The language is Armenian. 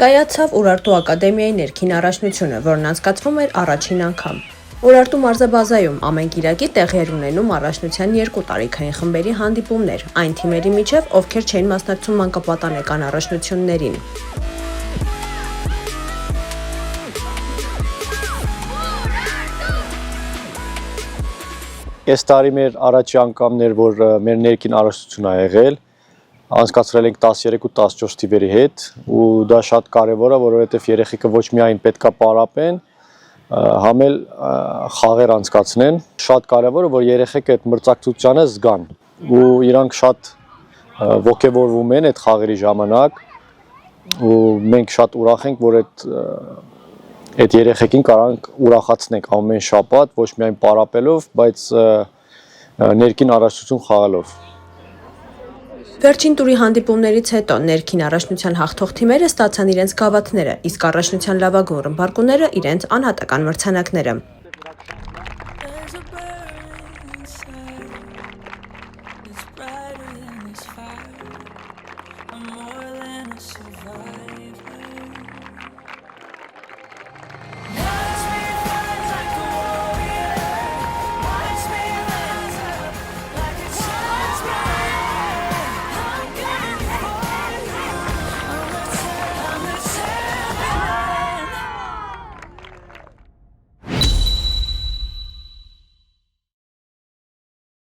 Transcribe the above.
Կայացավ Ուրարտու ակադեմիայի ներքին առաջնությունը, որն անցկացվում էր առաջին անգամ։ Ուրարտու մարզաբազայում ամեն կիրակի տեղի էր ունենում առաջնության 2 տարիքային խմբերի հանդիպումներ, այն թիմերի միջև, ովքեր չէին մասնակցում մանկապատանեկան առաջնություններին։ Այս տարի մեր առաջի անգամն էր, որ մեր ներքին առաջնություն ա եղել, անցկացրել ենք 13-14 թիվերի հետ ու դա շատ կարևոր է, որովհետև երեխեքը ոչ միայն պետքա պարապեն, համ էլ խաղեր անցկացնեն։ Շատ կարևոր է, որ երեխեքը այդ մրցակցությանը զգան ու իրանք շատ ոգևորվում են այդ խաղերի ժամանակ ու մենք շատ ուրախ ենք, որ այդ երեխեքին կարանք ուրախացնենք ամեն շաբաթ, ոչ միայն պարապելով, բայց ներքին առաջնություն խաղալով։ Վերջին տուրի հանդիպումներից հետո ներքին առաջնության հաղթող թիմերը ստացան իրենց գավաթները, իսկ առաջնության լավագույն ռմբարկուները իրենց անհատական մրցանակները։